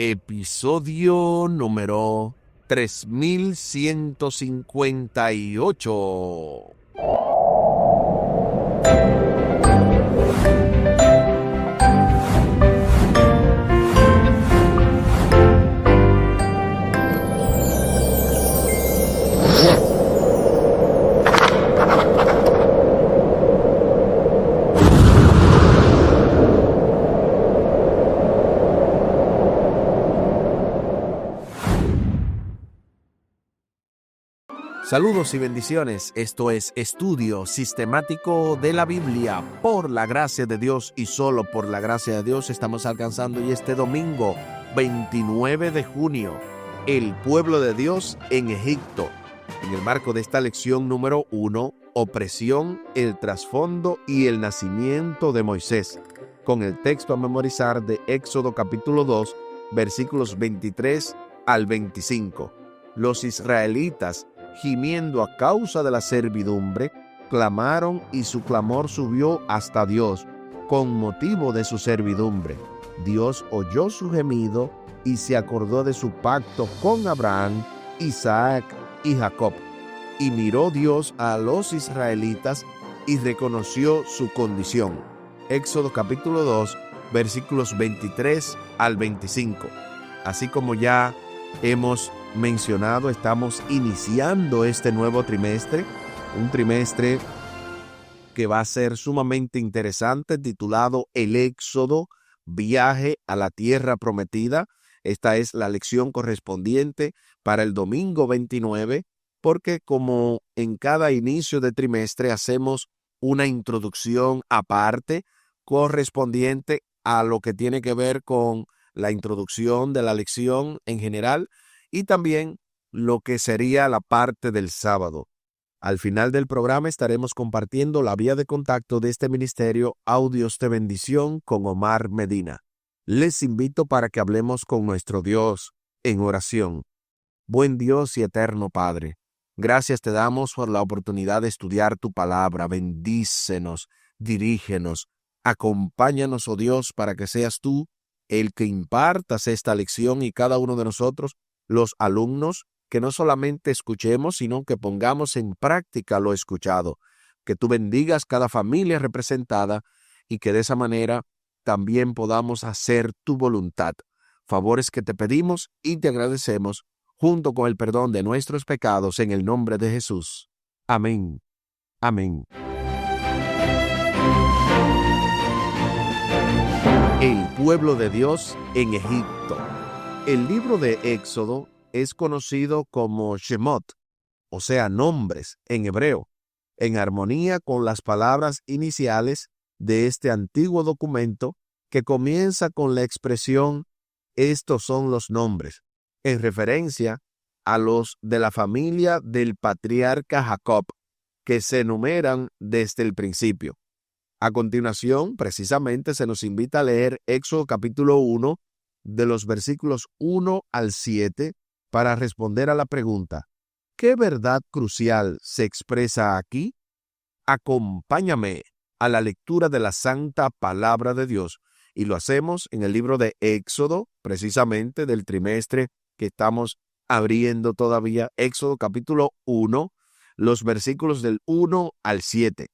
Episodio número 3158. Saludos y bendiciones. Esto es Estudio Sistemático de la Biblia. Por la gracia de Dios y solo por la gracia de Dios estamos alcanzando y este domingo 29 de junio, el pueblo de Dios en Egipto. En el marco de esta lección número 1, opresión, el trasfondo y el nacimiento de Moisés, con el texto a memorizar de Éxodo capítulo 2, versículos 23 al 25. Los israelitas, gimiendo a causa de la servidumbre, clamaron y su clamor subió hasta Dios con motivo de su servidumbre. Dios oyó su gemido y se acordó de su pacto con Abraham, Isaac y Jacob. Y miró Dios a los israelitas y reconoció su condición. Éxodo capítulo 2, versículos 23 al 25. Así como ya hemos mencionado, estamos iniciando este nuevo trimestre, un trimestre que va a ser sumamente interesante, titulado El Éxodo, viaje a la tierra prometida. Esta es la lección correspondiente para el domingo 29, porque como en cada inicio de trimestre hacemos una introducción aparte correspondiente a lo que tiene que ver con la introducción de la lección en general, y también lo que sería la parte del sábado. Al final del programa estaremos compartiendo la vía de contacto de este ministerio Audios de Bendición con Omar Medina. Les invito para que hablemos con nuestro Dios en oración. Buen Dios y eterno Padre, gracias te damos por la oportunidad de estudiar tu palabra. Bendícenos, dirígenos, acompáñanos, oh Dios, para que seas tú el que impartas esta lección y cada uno de nosotros, los alumnos, que no solamente escuchemos, sino que pongamos en práctica lo escuchado. Que tú bendigas cada familia representada y que de esa manera también podamos hacer tu voluntad. Favores que te pedimos y te agradecemos, junto con el perdón de nuestros pecados, en el nombre de Jesús. Amén. Amén. El pueblo de Dios en Egipto. El libro de Éxodo es conocido como Shemot, o sea, nombres en hebreo, en armonía con las palabras iniciales de este antiguo documento que comienza con la expresión "estos son los nombres", en referencia a los de la familia del patriarca Jacob, que se enumeran desde el principio. A continuación, precisamente, se nos invita a leer Éxodo capítulo 1, de los versículos 1 al 7, para responder a la pregunta: ¿qué verdad crucial se expresa aquí? Acompáñame a la lectura de la santa palabra de Dios, y lo hacemos en el libro de Éxodo, precisamente del trimestre que estamos abriendo todavía, Éxodo capítulo 1, los versículos del 1 al 7.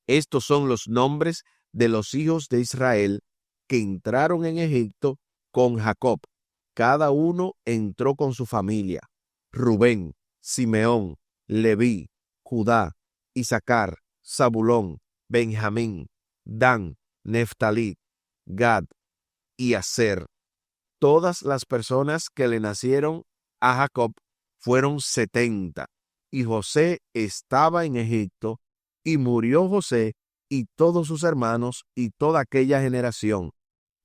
Estos son los nombres de los hijos de Israel que entraron en Egipto con Jacob. Cada uno entró con su familia: Rubén, Simeón, Leví, Judá, Isaacar, Zabulón, Benjamín, Dan, Neftalí, Gad y Aser. Todas las personas que le nacieron a Jacob fueron 70, y José estaba en Egipto, y murió José y todos sus hermanos y toda aquella generación.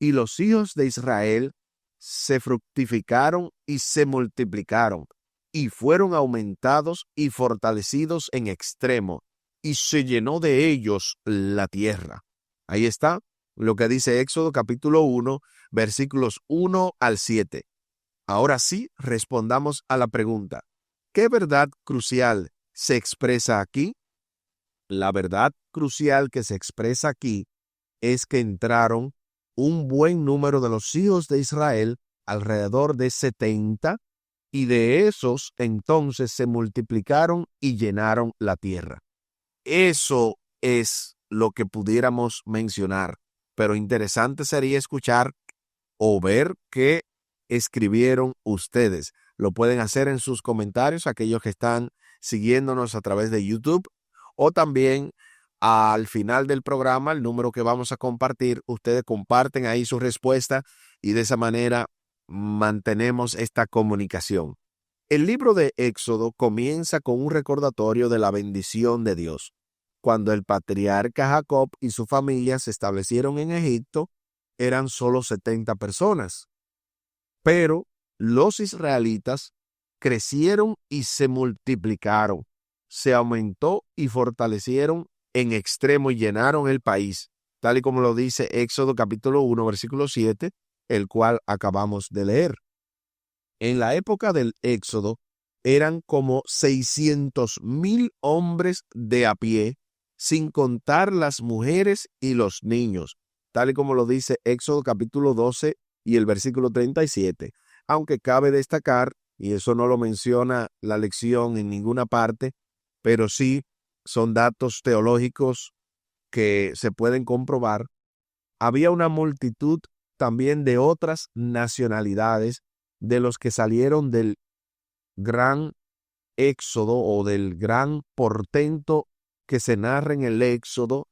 Y los hijos de Israel se fructificaron y se multiplicaron, y fueron aumentados y fortalecidos en extremo, y se llenó de ellos la tierra. Ahí está lo que dice Éxodo capítulo 1, versículos 1 al 7. Ahora sí, respondamos a la pregunta: ¿qué verdad crucial se expresa aquí? La verdad crucial que se expresa aquí es que entraron un buen número de los hijos de Israel alrededor de 70, y de esos entonces se multiplicaron y llenaron la tierra. Eso es lo que pudiéramos mencionar, pero interesante sería escuchar o ver qué escribieron ustedes. Lo pueden hacer en sus comentarios, aquellos que están siguiéndonos a través de YouTube, o también al final del programa, el número que vamos a compartir, ustedes comparten ahí su respuesta y de esa manera mantenemos esta comunicación. El libro de Éxodo comienza con un recordatorio de la bendición de Dios. Cuando el patriarca Jacob y su familia se establecieron en Egipto, eran solo 70 personas. Pero los israelitas crecieron y se multiplicaron, se aumentó y fortalecieron en extremo y llenaron el país, tal y como lo dice Éxodo capítulo 1, versículo 7, el cual acabamos de leer. En la época del Éxodo eran como 600,000 hombres de a pie, sin contar las mujeres y los niños, tal y como lo dice Éxodo capítulo 12 y el versículo 37. Aunque cabe destacar, y eso no lo menciona la lección en ninguna parte, pero sí son datos teológicos que se pueden comprobar, había una multitud también de otras nacionalidades de los que salieron del gran éxodo o del gran portento que se narra en el Éxodo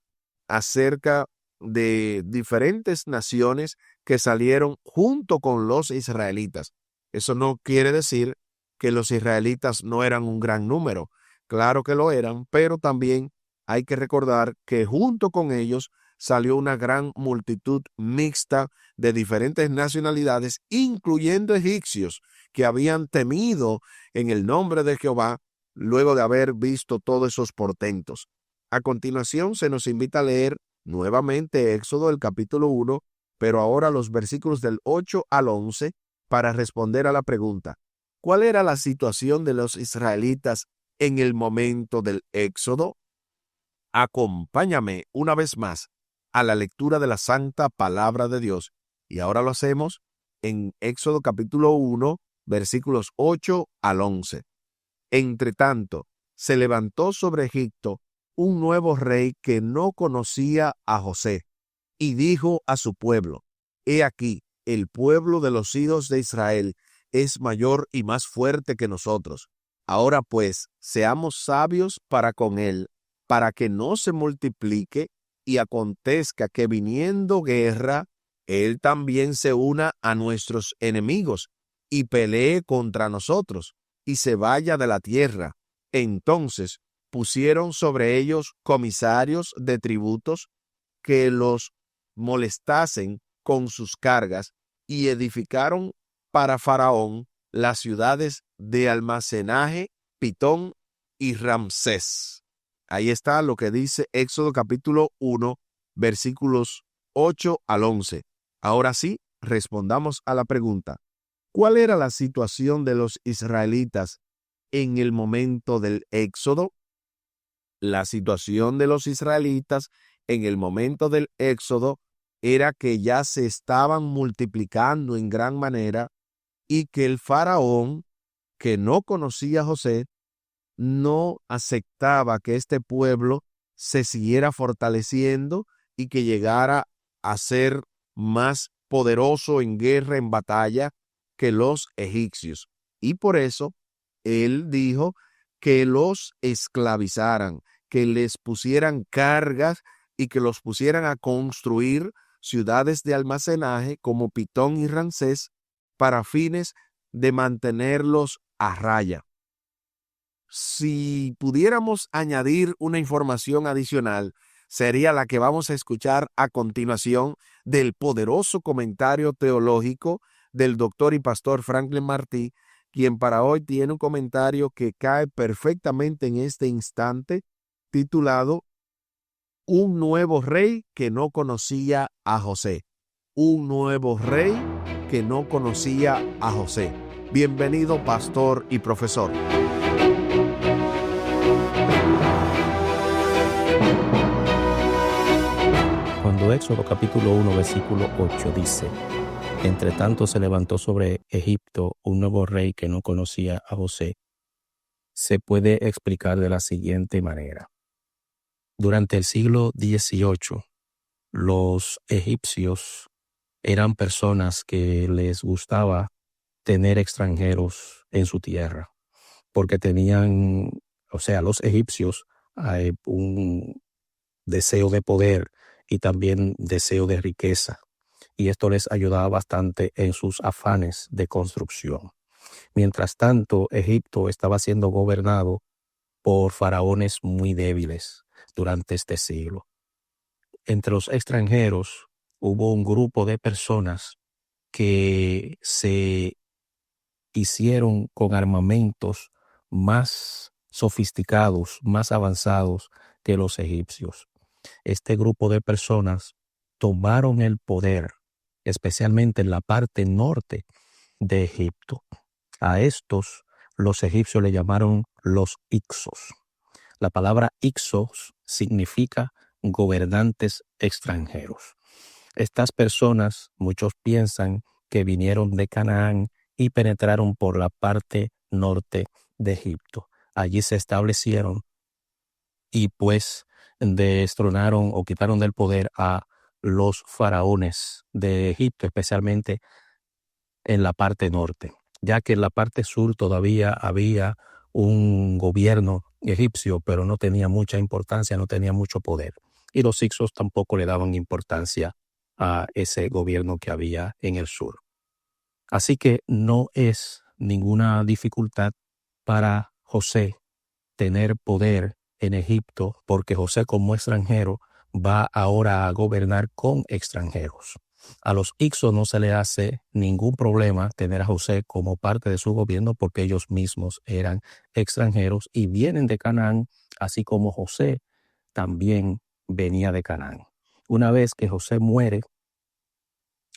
acerca de diferentes naciones que salieron junto con los israelitas. Eso no quiere decir que los israelitas no eran un gran número. Claro que lo eran, pero también hay que recordar que junto con ellos salió una gran multitud mixta de diferentes nacionalidades, incluyendo egipcios que habían temido en el nombre de Jehová luego de haber visto todos esos portentos. A continuación se nos invita a leer nuevamente Éxodo el capítulo 1, pero ahora los versículos del 8 al 11 para responder a la pregunta: ¿cuál era la situación de los israelitas en el momento del Éxodo? Acompáñame una vez más a la lectura de la santa palabra de Dios, y ahora lo hacemos en Éxodo capítulo 1, versículos 8 al 11. Entre tanto, se levantó sobre Egipto un nuevo rey que no conocía a José, y dijo a su pueblo: He aquí, el pueblo de los hijos de Israel es mayor y más fuerte que nosotros. Ahora pues, seamos sabios para con él, para que no se multiplique, y acontezca que viniendo guerra, él también se una a nuestros enemigos, y pelee contra nosotros, y se vaya de la tierra. Entonces pusieron sobre ellos comisarios de tributos que los molestasen con sus cargas, y edificaron para Faraón las ciudades de almacenaje, Pitón y Ramsés. Ahí está lo que dice Éxodo capítulo 1, versículos 8 al 11. Ahora sí, respondamos a la pregunta: ¿cuál era la situación de los israelitas en el momento del Éxodo? La situación de los israelitas en el momento del Éxodo era que ya se estaban multiplicando en gran manera y que el faraón, que no conocía a José, no aceptaba que este pueblo se siguiera fortaleciendo y que llegara a ser más poderoso en guerra, en batalla, que los egipcios. Y por eso él dijo que los esclavizaran, que les pusieran cargas y que los pusieran a construir ciudades de almacenaje como Pitón y Ramsés para fines de mantenerlos a raya. Si pudiéramos añadir una información adicional, sería la que vamos a escuchar a continuación del poderoso comentario teológico del doctor y pastor Franklin Martí, quien para hoy tiene un comentario que cae perfectamente en este instante, titulado Un nuevo rey que no conocía a José. Un nuevo rey que no conocía a José. Bienvenido, pastor y profesor. Cuando Éxodo capítulo 1 versículo 8 dice: Entre tanto se levantó sobre Egipto un nuevo rey que no conocía a José. Se puede explicar de la siguiente manera. Durante el siglo XVIII, los egipcios eran personas que les gustaba tener extranjeros en su tierra, porque tenían, los egipcios, un deseo de poder y también deseo de riqueza, y esto les ayudaba bastante en sus afanes de construcción. Mientras tanto, Egipto estaba siendo gobernado por faraones muy débiles durante este siglo. Entre los extranjeros hubo un grupo de personas que se hicieron con armamentos más sofisticados, más avanzados que los egipcios. Este grupo de personas tomaron el poder, especialmente en la parte norte de Egipto. A estos los egipcios le llamaron los Ixos. La palabra Ixos significa gobernantes extranjeros. Estas personas, muchos piensan que vinieron de Canaán y penetraron por la parte norte de Egipto. Allí se establecieron y pues destronaron o quitaron del poder a los faraones de Egipto, especialmente en la parte norte, ya que en la parte sur todavía había un gobierno egipcio, pero no tenía mucha importancia, no tenía mucho poder. Y los hicsos tampoco le daban importancia a ese gobierno que había en el sur. Así que no es ninguna dificultad para José tener poder en Egipto, porque José como extranjero va ahora a gobernar con extranjeros. A los Ixos no se le hace ningún problema tener a José como parte de su gobierno porque ellos mismos eran extranjeros y vienen de Canaán, así como José también venía de Canaán. Una vez que José muere,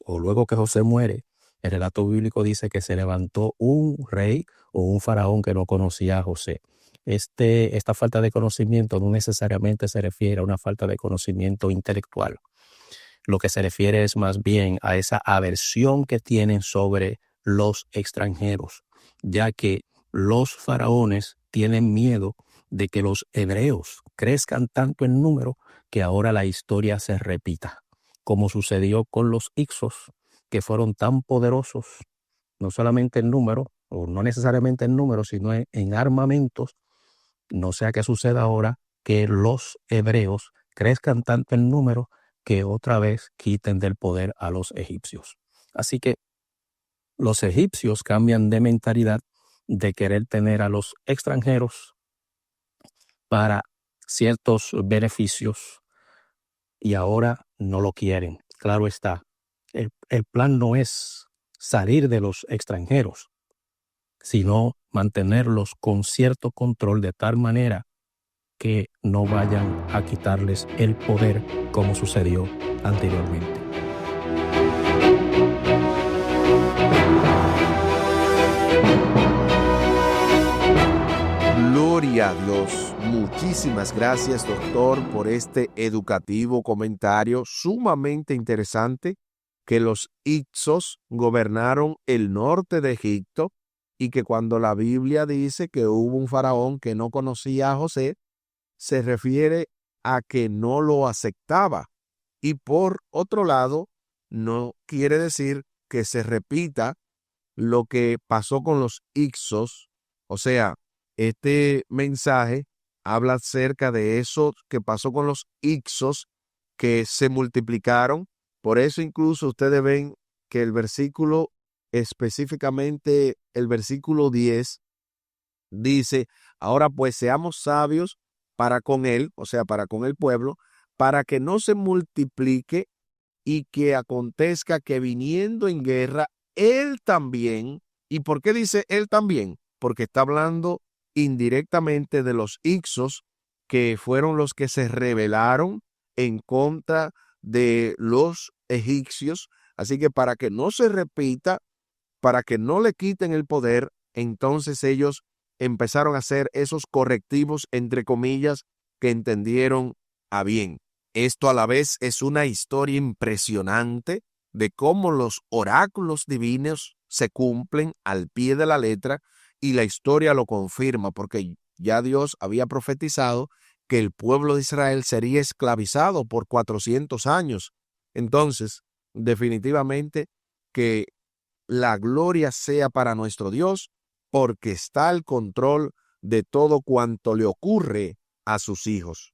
o luego que José muere, el relato bíblico dice que se levantó un rey o un faraón que no conocía a José. Esta falta de conocimiento no necesariamente se refiere a una falta de conocimiento intelectual. Lo que se refiere es más bien a esa aversión que tienen sobre los extranjeros, ya que los faraones tienen miedo de que los hebreos crezcan tanto en número que ahora la historia se repita, como sucedió con los Ixos, que fueron tan poderosos, no solamente en número, o no necesariamente en número, sino en armamentos. No sea que suceda ahora que los hebreos crezcan tanto en número que otra vez quiten del poder a los egipcios. Así que los egipcios cambian de mentalidad de querer tener a los extranjeros para ciertos beneficios y ahora no lo quieren. Claro está, el plan no es salir de los extranjeros, sino mantenerlos con cierto control de tal manera que no vayan a quitarles el poder como sucedió anteriormente. Gloria a Dios. Muchísimas gracias, doctor, por este educativo comentario sumamente interesante, que los Ixos gobernaron el norte de Egipto y que cuando la Biblia dice que hubo un faraón que no conocía a José, se refiere a que no lo aceptaba. Y por otro lado, no quiere decir que se repita lo que pasó con los Ixos. O sea, este mensaje habla acerca de eso que pasó con los Ixos, que se multiplicaron. Por eso incluso ustedes ven que el versículo, específicamente el versículo 10, dice: ahora pues seamos sabios para con él, o sea, para con el pueblo, para que no se multiplique y que acontezca que viniendo en guerra, él también. ¿Y por qué dice él también? Porque está hablando indirectamente de los Ixos, que fueron los que se rebelaron en contra de los egipcios. Así que para que no se repita, para que no le quiten el poder, entonces ellos empezaron a hacer esos correctivos, entre comillas, que entendieron a bien. Esto a la vez es una historia impresionante de cómo los oráculos divinos se cumplen al pie de la letra, y la historia lo confirma, porque ya Dios había profetizado que el pueblo de Israel sería esclavizado por 400 años. Entonces, definitivamente que la gloria sea para nuestro Dios, porque está al control de todo cuanto le ocurre a sus hijos.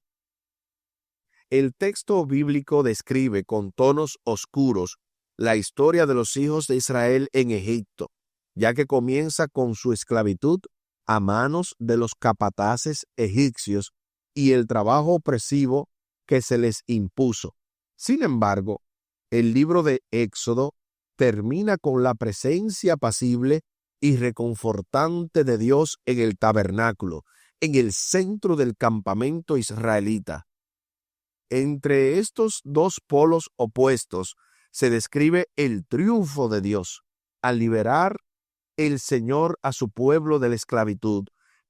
El texto bíblico describe con tonos oscuros la historia de los hijos de Israel en Egipto, ya que comienza con su esclavitud a manos de los capataces egipcios y el trabajo opresivo que se les impuso. Sin embargo, el libro de Éxodo termina con la presencia apacible y reconfortante de Dios en el tabernáculo, en el centro del campamento israelita. Entre estos dos polos opuestos se describe el triunfo de Dios al liberar el Señor a su pueblo de la esclavitud,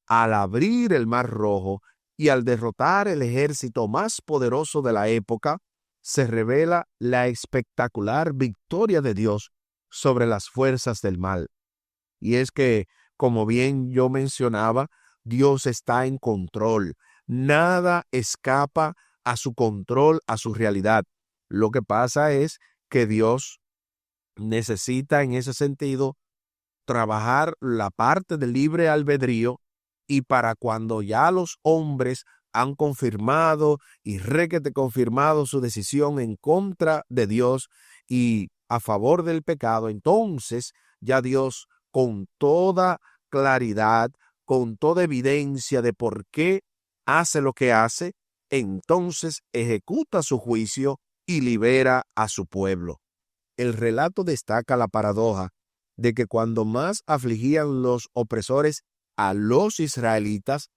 al abrir el Mar Rojo y al derrotar el ejército más poderoso de la época. Se revela la espectacular victoria de Dios sobre las fuerzas del mal. Y es que, como bien yo mencionaba, Dios está en control. Nada escapa a su control, a su realidad. Lo que pasa es que Dios necesita en ese sentido trabajar la parte del libre albedrío, y para cuando ya los hombres han confirmado y requete confirmado su decisión en contra de Dios y a favor del pecado, entonces ya Dios, con toda claridad, con toda evidencia de por qué hace lo que hace, entonces ejecuta su juicio y libera a su pueblo. El relato destaca la paradoja de que cuando más afligían los opresores a los israelitas,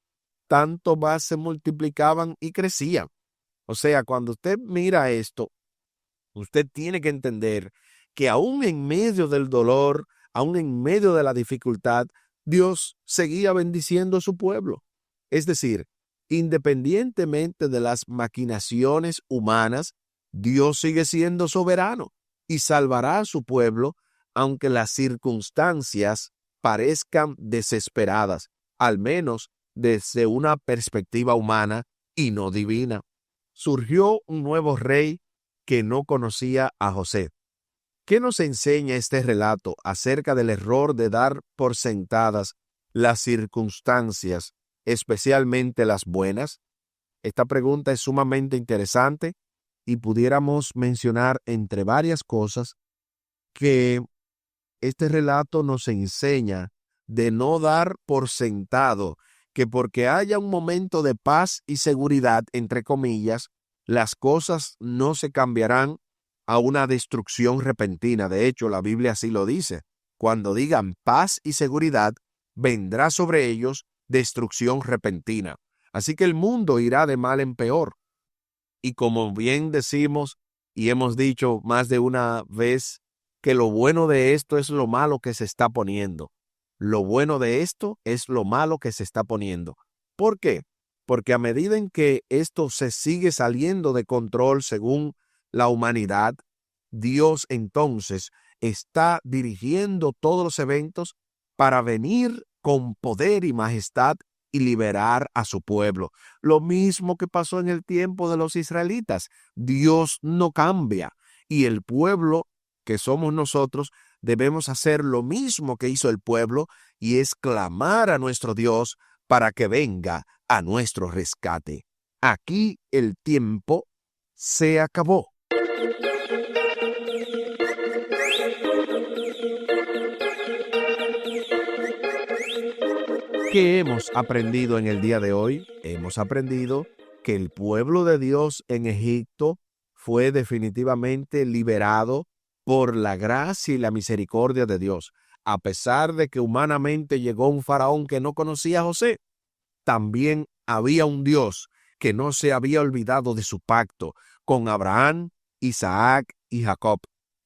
tanto más se multiplicaban y crecían. O sea, cuando usted mira esto, usted tiene que entender que aún en medio del dolor, aún en medio de la dificultad, Dios seguía bendiciendo a su pueblo. Es decir, independientemente de las maquinaciones humanas, Dios sigue siendo soberano y salvará a su pueblo, aunque las circunstancias parezcan desesperadas, al menos desde una perspectiva humana y no divina. Surgió un nuevo rey que no conocía a José. ¿Qué nos enseña este relato acerca del error de dar por sentadas las circunstancias, especialmente las buenas? Esta pregunta es sumamente interesante y pudiéramos mencionar entre varias cosas que este relato nos enseña de no dar por sentado que porque haya un momento de paz y seguridad, entre comillas, las cosas no se cambiarán a una destrucción repentina. De hecho, la Biblia así lo dice. Cuando digan paz y seguridad, vendrá sobre ellos destrucción repentina. Así que el mundo irá de mal en peor. Y como bien decimos y hemos dicho más de una vez, que lo bueno de esto es lo malo que se está poniendo. Lo bueno de esto es lo malo que se está poniendo. ¿Por qué? Porque a medida en que esto se sigue saliendo de control según la humanidad, Dios entonces está dirigiendo todos los eventos para venir con poder y majestad y liberar a su pueblo. Lo mismo que pasó en el tiempo de los israelitas. Dios no cambia, y el pueblo que somos nosotros debemos hacer lo mismo que hizo el pueblo, y es clamar a nuestro Dios para que venga a nuestro rescate. Aquí el tiempo se acabó. ¿Qué hemos aprendido en el día de hoy? Hemos aprendido que el pueblo de Dios en Egipto fue definitivamente liberado por la gracia y la misericordia de Dios, a pesar de que humanamente llegó un faraón que no conocía a José. También había un Dios que no se había olvidado de su pacto con Abraham, Isaac y Jacob.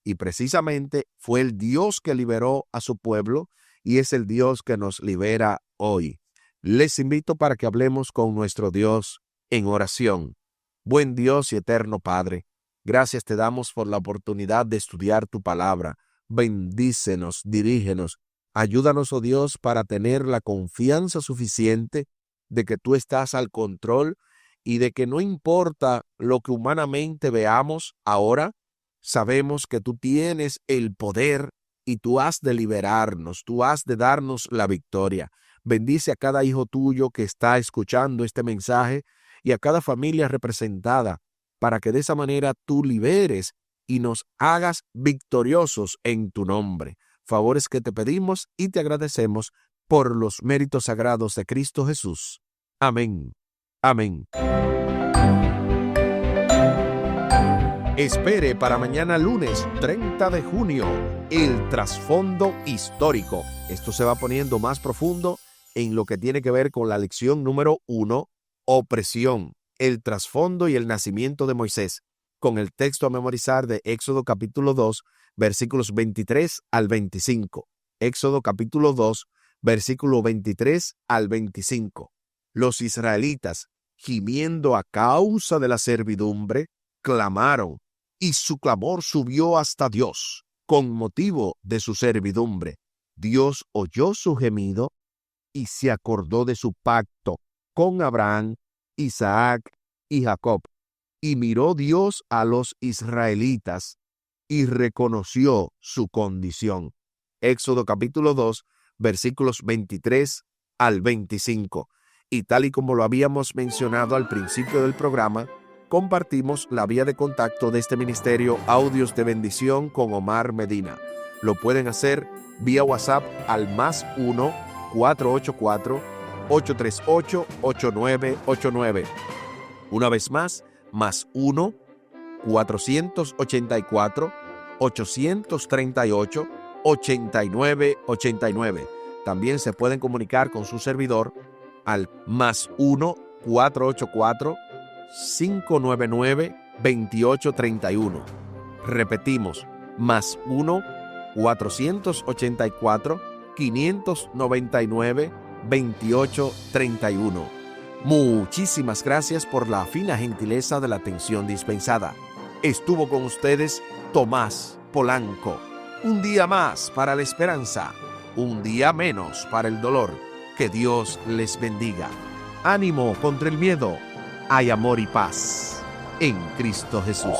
Y precisamente fue el Dios que liberó a su pueblo, y es el Dios que nos libera hoy. Les invito para que hablemos con nuestro Dios en oración. Buen Dios y eterno Padre, Gracias te damos por la oportunidad de estudiar tu palabra. Bendícenos, dirígenos. Ayúdanos, oh Dios, para tener la confianza suficiente de que tú estás al control y de que no importa lo que humanamente veamos ahora, sabemos que tú tienes el poder y tú has de liberarnos, tú has de darnos la victoria. Bendice a cada hijo tuyo que está escuchando este mensaje y a cada familia representada, para que de esa manera tú liberes y nos hagas victoriosos en tu nombre. Favores que te pedimos y te agradecemos por los méritos sagrados de Cristo Jesús. Amén. Amén. Espere para mañana lunes 30 de junio el trasfondo histórico. Esto se va poniendo más profundo en lo que tiene que ver con la lección número 1, opresión, el trasfondo y el nacimiento de Moisés, con el texto a memorizar de Éxodo capítulo 2, versículos 23 al 25. Éxodo capítulo 2, versículo 23 al 25. Los israelitas, gimiendo a causa de la servidumbre, clamaron, y su clamor subió hasta Dios, con motivo de su servidumbre. Dios oyó su gemido y se acordó de su pacto con Abraham, Isaac y Jacob. Y miró Dios a los israelitas y reconoció su condición. Éxodo capítulo 2, versículos 23 al 25. Y tal y como lo habíamos mencionado al principio del programa, compartimos la vía de contacto de este ministerio Audios de Bendición con Omar Medina. Lo pueden hacer vía WhatsApp al +1 484 838 8989. Una vez más, +1 484 838 8989. También se pueden comunicar con su servidor al +1 484 599 2831. Repetimos, +1 484 599 2831. Muchísimas gracias por la fina gentileza de la atención dispensada. Estuvo con ustedes Tomás Polanco. Un día más para la esperanza, un día menos para el dolor. Que Dios les bendiga. Ánimo contra el miedo. Hay amor y paz en Cristo Jesús.